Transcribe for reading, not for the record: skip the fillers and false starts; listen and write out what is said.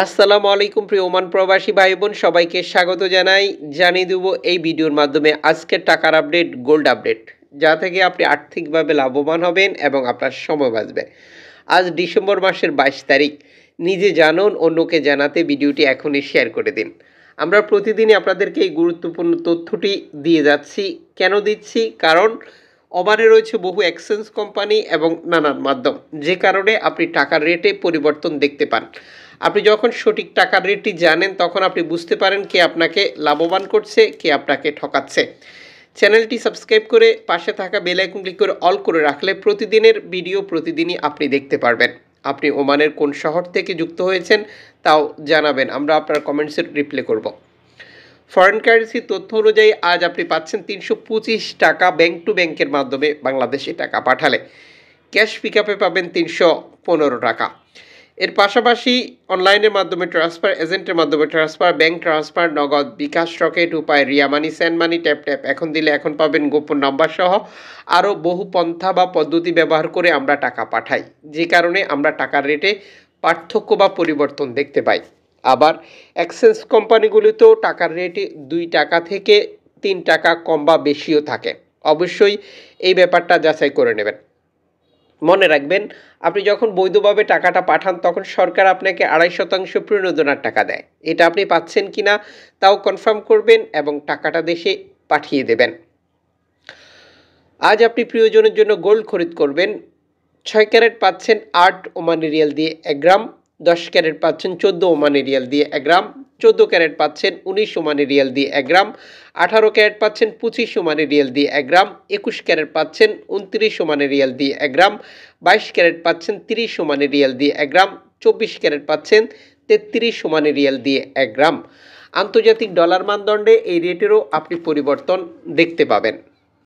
আসসালামু আলাইকুম প্রিয় ওমান প্রবাসী ভাই বোন সবাইকে স্বাগত জানাই। জানিয়ে দেব এই ভিডিওর মাধ্যমে আজকের টাকার আপডেট, গোল্ড আপডেট, যা থেকে আপনি আর্থিকভাবে লাভবান হবেন এবং আপনার সময় বাঁচবে। আজ ডিসেম্বর মাসের 22 তারিখ। নিজে জানুন, অন্যকে জানাতে ভিডিওটি এখনই শেয়ার করে দিন। আমরা প্রতিদিনই আপনাদেরকে এই গুরুত্বপূর্ণ তথ্যটি দিয়ে যাচ্ছি। কেন দিচ্ছি? কারণ ওমানে রয়েছে বহু এক্সচেঞ্জ কোম্পানি এবং নানান মাধ্যম, যে কারণে আপনি টাকার রেটে পরিবর্তন দেখতে পান। আপনি যখন সঠিক টাকার রেটটি জানেন, তখন আপনি বুঝতে পারেন কে আপনাকে লাভবান করছে, কে আপনাকে ঠকাচ্ছে। চ্যানেলটি সাবস্ক্রাইব করে পাশে থাকা বেল আইকন ক্লিক করে অল করে রাখলে প্রতিদিনের ভিডিও প্রতিদিনই আপনি দেখতে পারবেন। আপনি ওমানের কোন শহর থেকে যুক্ত হয়েছেন তাও জানাবেন, আমরা আপনার কমেন্টসের রিপ্লাই করব। ফরেন কারেন্সি তথ্য অনুযায়ী আজ আপনি পাচ্ছেন 325 টাকা ব্যাংক টু ব্যাংকের মাধ্যমে বাংলাদেশে টাকা পাঠালে। ক্যাশ পিক আপে পাবেন 315 টাকা। এর পাশাপাশি অনলাইনের মাধ্যমে ট্রান্সফার, এজেন্টের মাধ্যমে ট্রান্সফার, ব্যাংক ট্রান্সফার, নগদ, বিকাশ, রকেট, উপায়, রিয়া মানি, সেন্ড মানি, ট্যাপ ট্যাপ এখন দিলে এখন পাবেন গোপন নাম্বার সহ আরও বহু পন্থা বা পদ্ধতি ব্যবহার করে আমরা টাকা পাঠাই, যে কারণে আমরা টাকার রেটে পার্থক্য বা পরিবর্তন দেখতে পাই। আবার এক্সচেঞ্জ কোম্পানিগুলিতেও টাকার রেটে 2 টাকা থেকে 3 টাকা কম বা বেশিও থাকে। অবশ্যই এই ব্যাপারটা যাচাই করে নেবেন। মনে রাখবেন, আপনি যখন বৈধভাবে টাকাটা পাঠান তখন সরকার আপনাকে 2.5% প্রণোদনার টাকা দেয়। এটা আপনি পাচ্ছেন কিনা তাও কনফার্ম করবেন এবং টাকাটা দেশে পাঠিয়ে দেবেন। আজ আপনি প্রিয়জনের জন্য গোল্ড খরিদ করবেন। 6 ক্যারেট পাচ্ছেন 8 ওমানি রিয়াল দিয়ে 1 গ্রাম, 10 ক্যারেট পাচ্ছেন 14 ওমানি রিয়াল দিয়ে 1 গ্রাম, 14 ক্যারেট পাচ্ছেন 19 ওমানি রিয়াল দিয়ে 1 গ্রাম, 18 ক্যারেট পাচ্ছেন 25 ওমানি রিয়াল দিয়ে 1 গ্রাম, 21 ক্যারেট পাচ্ছেন 29 ওমানি রিয়াল দিয়ে 1 গ্রাম, 22 ক্যারেট পাচ্ছেন 30 ওমানি রিয়াল দিয়ে 1 গ্রাম, 24 ক্যারেট পাচ্ছেন 33 ওমানি রিয়াল দিয়ে 1 গ্রাম। আন্তর্জাতিক ডলার মানদণ্ডে এই রেটেরও আপনি পরিবর্তন দেখতে পাবেন।